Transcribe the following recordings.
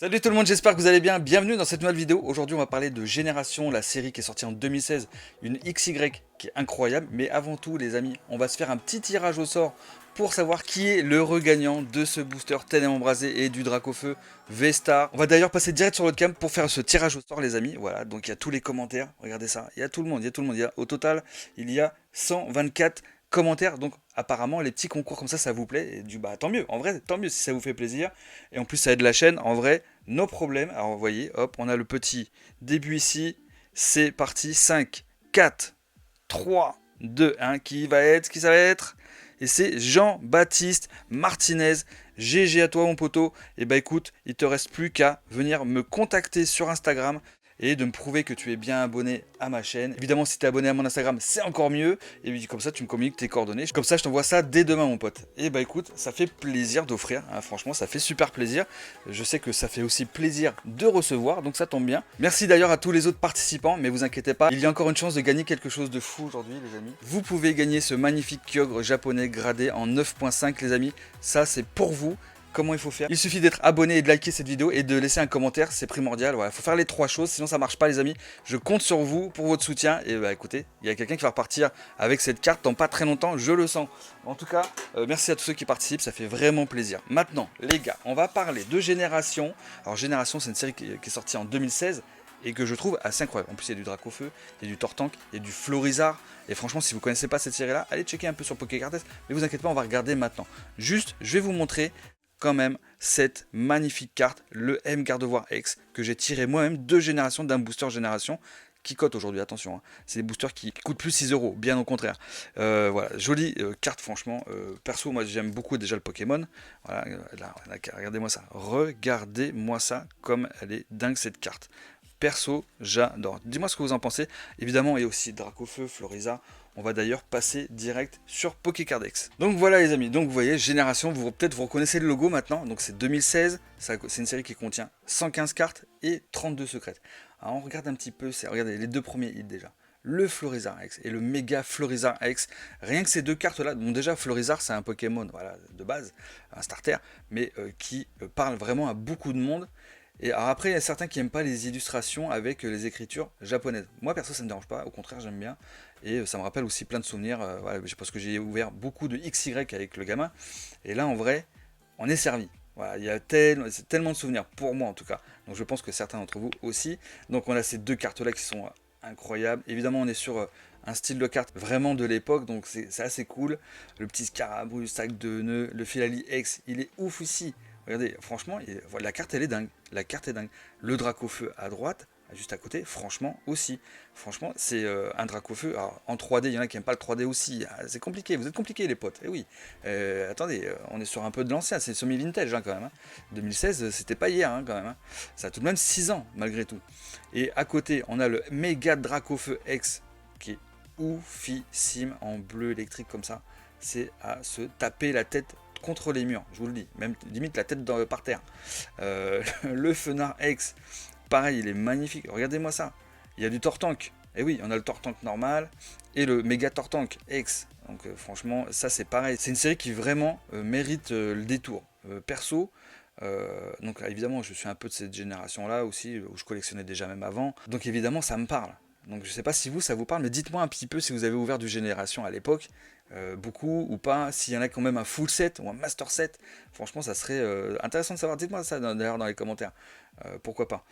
Salut tout le monde, j'espère que vous allez bien. Bienvenue dans cette nouvelle vidéo. Aujourd'hui, on va parler de Génération, la série qui est sortie en 2016, une XY qui est incroyable. Mais avant tout, les amis, on va se faire un petit tirage au sort pour savoir qui est l'heureux gagnant de ce booster Ténèbres Embrasées et du Dracofeu V-Star. On va d'ailleurs passer direct sur votre cam pour faire ce tirage au sort, les amis. Voilà, donc il y a tous les commentaires. Regardez ça, il y a tout le monde, il y a tout le monde. Au total, il y a 124 commentaires. Donc apparemment les petits concours comme ça vous plaît. Et bah tant mieux, en vrai tant mieux si ça vous fait plaisir. Et en plus ça aide la chaîne, en vrai, no problème. Alors vous voyez, hop, on a le petit début ici. C'est parti, 5, 4, 3, 2, 1. Qui ça va être? Et c'est Jean-Baptiste Martinez. GG à toi mon poteau. Et bah écoute, il te reste plus qu'à venir me contacter sur Instagram et de me prouver que tu es bien abonné à ma chaîne. Évidemment, si tu es abonné à mon Instagram, c'est encore mieux. Et puis comme ça, tu me communiques tes coordonnées. Comme ça, je t'envoie ça dès demain, mon pote. Et bah écoute, ça fait plaisir d'offrir. Hein, franchement, ça fait super plaisir. Je sais que ça fait aussi plaisir de recevoir, donc ça tombe bien. Merci d'ailleurs à tous les autres participants, mais vous inquiétez pas, il y a encore une chance de gagner quelque chose de fou aujourd'hui, les amis. Vous pouvez gagner ce magnifique Kyogre japonais gradé en 9.5, les amis. Ça, c'est pour vous. Comment il faut faire? Il suffit d'être abonné et de liker cette vidéo et de laisser un commentaire, c'est primordial. Voilà, il faut faire les trois choses, sinon ça marche pas, les amis. Je compte sur vous pour votre soutien. Et bah écoutez, il y a quelqu'un qui va repartir avec cette carte dans pas très longtemps, je le sens. En tout cas, merci à tous ceux qui participent, ça fait vraiment plaisir. Maintenant, les gars, on va parler de Génération. Alors Génération, c'est une série qui est sortie en 2016 et que je trouve assez incroyable. En plus, il y a du Dracofeu, il y a du Tortank, il y a du Florizard. Et franchement, si vous connaissez pas cette série-là, allez checker un peu sur Pokécartes. Mais vous inquiétez pas, on va regarder maintenant. Juste, je vais vous montrer quand même cette magnifique carte, le M Gardevoir X, que j'ai tiré moi-même de Génération, d'un booster Génération, qui cote aujourd'hui, attention, hein. C'est des boosters qui coûtent plus 6 euros, bien au contraire. Voilà, jolie carte, franchement. Perso, moi j'aime beaucoup déjà le Pokémon. Voilà, là, regardez-moi ça. Regardez-moi ça, comme elle est dingue cette carte. Perso, j'adore. Dis-moi ce que vous en pensez. Évidemment, il y a aussi Dracofeu, Floriza. On va d'ailleurs passer direct sur Pokécardex. Donc voilà les amis, donc vous voyez, Génération, peut-être vous reconnaissez le logo maintenant. Donc c'est 2016, c'est une série qui contient 115 cartes et 32 secrètes. Alors on regarde un petit peu, regardez les deux premiers hits déjà. Le Florizard X et le méga Florizard X. Rien que ces deux cartes là, bon déjà Florizard c'est un Pokémon voilà, de base, un starter, mais qui parle vraiment à beaucoup de monde. Et alors après, il y a certains qui n'aiment pas les illustrations avec les écritures japonaises. Moi, perso, ça ne me dérange pas. Au contraire, j'aime bien. Et ça me rappelle aussi plein de souvenirs. Voilà, parce que j'ai ouvert beaucoup de XY avec le gamin. Et là, en vrai, on est servi. Voilà, il y a tellement de souvenirs, pour moi en tout cas. Donc je pense que certains d'entre vous aussi. Donc on a ces deux cartes-là qui sont incroyables. Évidemment, on est sur un style de carte vraiment de l'époque. Donc c'est assez cool. Le petit Scarabus, sac de nœuds, le Filali X, il est ouf ici. Regardez, franchement, la carte elle est dingue. La carte est dingue. Le Dracofeu à droite, juste à côté, franchement aussi. Franchement, c'est un Dracofeu. Alors, en 3D, il y en a qui n'aiment pas le 3D aussi. Ah, c'est compliqué, vous êtes compliqués les potes. Eh oui. Attendez, on est sur un peu de l'ancien, c'est semi-vintage quand même. Hein. 2016, c'était pas hier quand même. Hein. Ça a tout de même 6 ans malgré tout. Et à côté, on a le méga Dracofeu X qui est oufissime en bleu électrique comme ça. C'est à se taper la tête contre les murs, je vous le dis, même limite la tête par terre. Le Fenard X, pareil, il est magnifique. Regardez-moi ça. Il y a du Tortank. Et oui, on a le Tortank normal et le méga Tortank X. Donc franchement, ça c'est pareil. C'est une série qui vraiment mérite le détour. Perso, donc évidemment, je suis un peu de cette génération-là aussi, où je collectionnais déjà même avant. Donc évidemment, ça me parle. Donc je sais pas si vous, ça vous parle, mais dites-moi un petit peu si vous avez ouvert du Génération à l'époque. Beaucoup ou pas, s'il y en a quand même un full set ou un master set, franchement ça serait intéressant de savoir, dites-moi ça d'ailleurs dans les commentaires, pourquoi pas.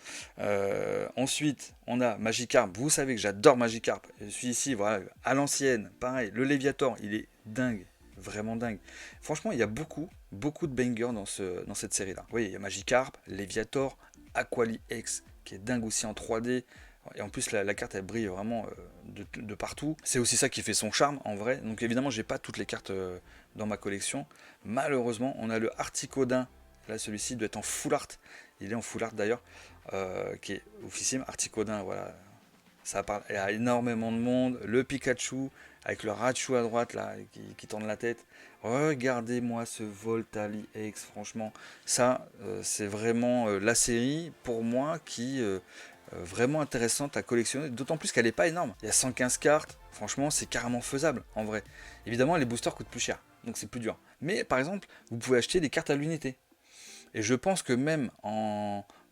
Ensuite on a Magikarp, vous savez que j'adore Magikarp, je suis ici voilà, à l'ancienne, pareil, le Léviator, il est dingue, vraiment dingue. Franchement il y a beaucoup de bangers dans cette série là. Vous voyez il y a Magikarp, Léviator, Aquali X qui est dingue aussi en 3D. Et en plus la carte elle brille vraiment de partout. C'est aussi ça qui fait son charme en vrai. Donc évidemment j'ai pas toutes les cartes dans ma collection. Malheureusement on a le Articodin. Là celui-ci doit être en full art. Il est en full art d'ailleurs. Qui est oufissime. Articodin voilà. Ça parle à énormément de monde. Le Pikachu avec le Raichu à droite là qui tourne la tête. Regardez-moi ce Voltali X franchement. Ça c'est vraiment la série pour moi qui... vraiment intéressante à collectionner, d'autant plus qu'elle n'est pas énorme. Il y a 115 cartes, franchement c'est carrément faisable en vrai. Évidemment les boosters coûtent plus cher, donc c'est plus dur. Mais par exemple, vous pouvez acheter des cartes à l'unité. Et je pense que même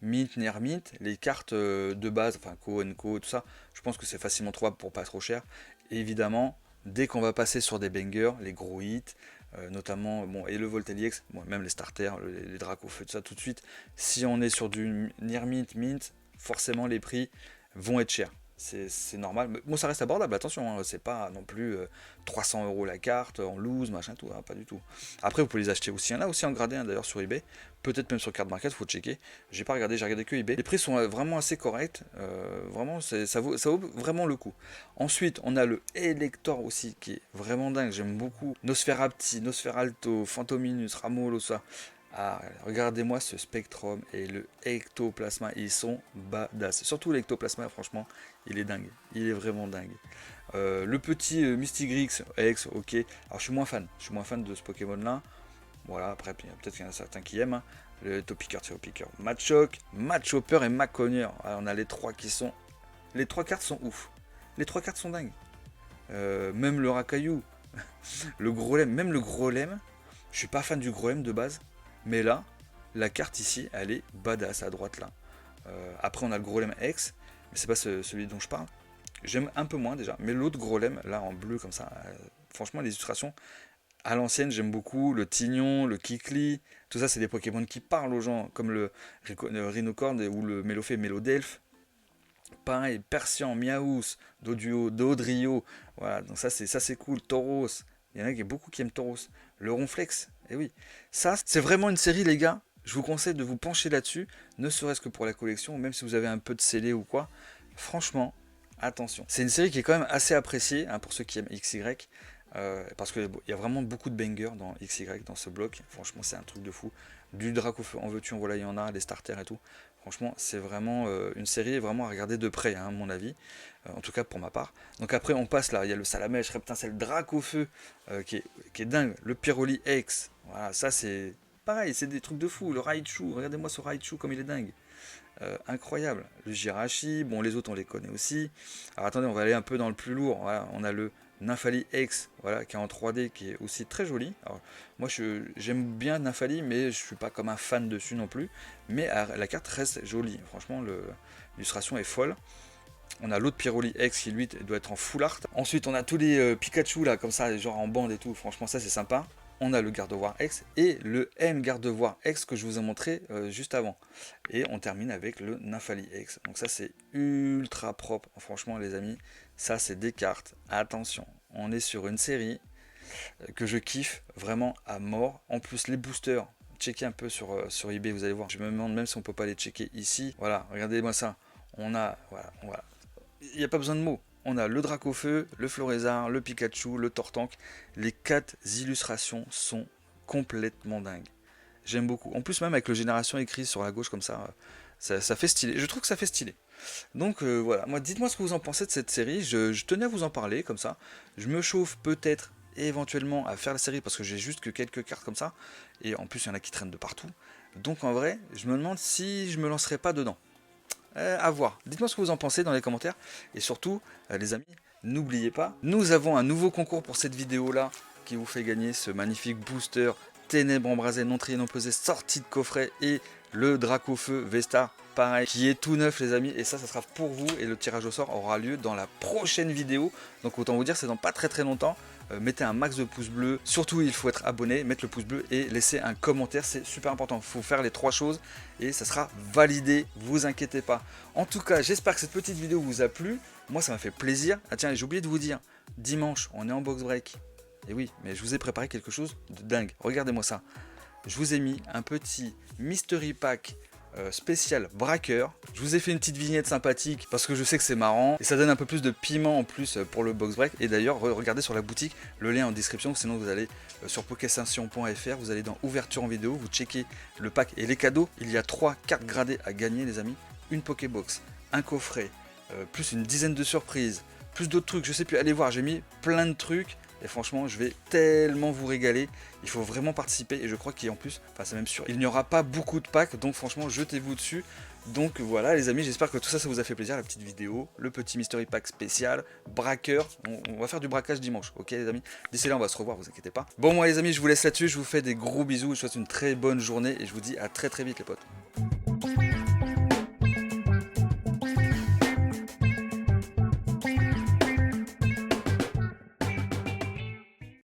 mint, near mint, les cartes de base, enfin co, co, tout ça, je pense que c'est facilement trouvable pour pas trop cher. Et évidemment, dès qu'on va passer sur des bangers, les gros hits, notamment, bon, et le Voltelix, bon, même les starters, les Drac au feu, tout ça, tout de suite, si on est sur du near mint, mint, forcément les prix vont être chers. C'est normal. Mais bon, ça reste abordable, attention, hein, c'est pas non plus 300 € la carte, en loose, machin, tout, hein, pas du tout. Après, vous pouvez les acheter aussi. Il y en a aussi en gradé, hein, d'ailleurs, sur eBay. Peut-être même sur Card Market, faut checker. J'ai pas regardé, j'ai regardé que eBay. Les prix sont vraiment assez corrects. Vraiment, ça vaut vraiment le coup. Ensuite, on a le Elector aussi, qui est vraiment dingue. J'aime beaucoup. Nosferapti, Nosferalto, Phantominus, Ramolo, ça. Ah, regardez-moi ce Spectrum et le Ectoplasma, ils sont badass. Surtout l'Ectoplasma, franchement, il est dingue. Il est vraiment dingue. Le petit Mystigrix X, ok. Alors je suis moins fan. Je suis moins fan de ce Pokémon-là. Voilà, après, peut-être qu'il y en a certains qui aiment. Hein. Le Topiqueur, Topiqueur, Machoke, Machopper et Maconier. On a les trois qui sont. Les trois cartes sont ouf. Les trois cartes sont dingues. Même le Rakayu, le Grolem, même le Grolem. Je suis pas fan du Grolem de base. Mais là, la carte ici, elle est badass à droite là. Après, on a le Grolem X, mais c'est pas celui dont je parle. J'aime un peu moins déjà. Mais l'autre Grolem, là en bleu comme ça, franchement, les illustrations à l'ancienne, j'aime beaucoup. Le Tignon, le Kikli, tout ça, c'est des Pokémon qui parlent aux gens, comme le Rhinocorn ou le Mélofée Mélodelph. Pareil, Persian, Miaous, Doduo, Dodrio. Voilà, donc ça c'est cool. Tauros. Il y en a beaucoup qui aiment Tauros. Le Ronflex, et oui. Ça, c'est vraiment une série, les gars. Je vous conseille de vous pencher là-dessus, ne serait-ce que pour la collection, même si vous avez un peu de scellé ou quoi. Franchement, attention. C'est une série qui est quand même assez appréciée, hein, pour ceux qui aiment XY. Parce qu'il y a vraiment beaucoup de bangers dans XY, dans ce bloc. Franchement, c'est un truc de fou. Du Drac au feu, en veux-tu, en voilà, il y en a, les starters et tout. Franchement, c'est vraiment une série vraiment à regarder de près, hein, à mon avis. En tout cas, pour ma part. Donc après, on passe là, il y a le Salamèche, putain, c'est le Drac au feu, qui est dingue. Le Pyroli X, voilà, ça c'est pareil, c'est des trucs de fou. Le Raichu, regardez-moi ce Raichu comme il est dingue. Incroyable. Le Jirachi, bon, les autres, on les connaît aussi. Alors attendez, on va aller un peu dans le plus lourd. Voilà, on a le Nymphali X, voilà, qui est en 3D, qui est aussi très joli. Alors, moi, j'aime bien Nymphali, mais je suis pas comme un fan dessus non plus. Mais la carte reste jolie. Franchement, l'illustration est folle. On a l'autre Pyroli X qui lui doit être en full art. Ensuite, on a tous les Pikachu là, comme ça, genre en bande et tout. Franchement, ça c'est sympa. On a le Gardevoir X et le M Gardevoir X que je vous ai montré juste avant. Et on termine avec le Nymphali X. Donc ça c'est ultra propre. Franchement les amis, ça c'est des cartes. Attention, on est sur une série que je kiffe vraiment à mort. En plus les boosters, checkez un peu sur eBay, vous allez voir. Je me demande même si on peut pas les checker ici. Voilà, regardez-moi ça. On a, voilà. Il n'y a pas besoin de mots. On a le Dracofeu, le Florézard, le Pikachu, le Tortank. Les 4 illustrations sont complètement dingues. J'aime beaucoup. En plus, même avec le Génération écrit sur la gauche comme ça, ça fait stylé. Je trouve que ça fait stylé. Donc voilà, moi dites-moi ce que vous en pensez de cette série. Je tenais à vous en parler comme ça. Je me chauffe peut-être éventuellement à faire la série parce que j'ai juste que quelques cartes comme ça. Et en plus, il y en a qui traînent de partout. Donc en vrai, je me demande si je me lancerai pas dedans. À voir. Dites-moi ce que vous en pensez dans les commentaires. Et surtout, les amis, n'oubliez pas, nous avons un nouveau concours pour cette vidéo-là qui vous fait gagner ce magnifique booster Ténèbres embrasées, non triées, non pesées, sortie de coffret et le Dracofeu Vestar, pareil, qui est tout neuf les amis. Et ça sera pour vous et le tirage au sort aura lieu dans la prochaine vidéo. Donc autant vous dire, c'est dans pas très longtemps. Mettez un max de pouces bleus, surtout il faut être abonné, mettre le pouce bleu et laisser un commentaire, c'est super important, il faut faire les 3 choses et ça sera validé, vous inquiétez pas. En tout cas, j'espère que cette petite vidéo vous a plu, moi ça m'a fait plaisir. Ah tiens, j'ai oublié de vous dire, dimanche on est en box break, et oui, mais je vous ai préparé quelque chose de dingue, regardez-moi ça. Je vous ai mis un petit mystery pack spécial braqueur. Je vous ai fait une petite vignette sympathique parce que je sais que c'est marrant et ça donne un peu plus de piment en plus pour le box break. Et d'ailleurs, regardez sur la boutique, le lien en description, sinon vous allez sur pokestation.fr, vous allez dans ouverture en vidéo, vous checkez le pack et les cadeaux. Il y a 3 cartes gradées à gagner les amis, une Pokébox, un coffret, plus une dizaine de surprises, plus d'autres trucs, je sais plus, allez voir, j'ai mis plein de trucs. Et franchement, je vais tellement vous régaler. Il faut vraiment participer. Et je crois qu'en plus, enfin c'est même sûr, il n'y aura pas beaucoup de packs. Donc franchement, jetez-vous dessus. Donc voilà les amis, j'espère que tout ça, ça vous a fait plaisir. La petite vidéo, le petit mystery pack spécial, braqueur. On va faire du braquage dimanche, ok les amis. D'ici là, on va se revoir, vous inquiétez pas. Bon moi les amis, je vous laisse là-dessus. Je vous fais des gros bisous. Je vous souhaite une très bonne journée. Et je vous dis à très vite les potes.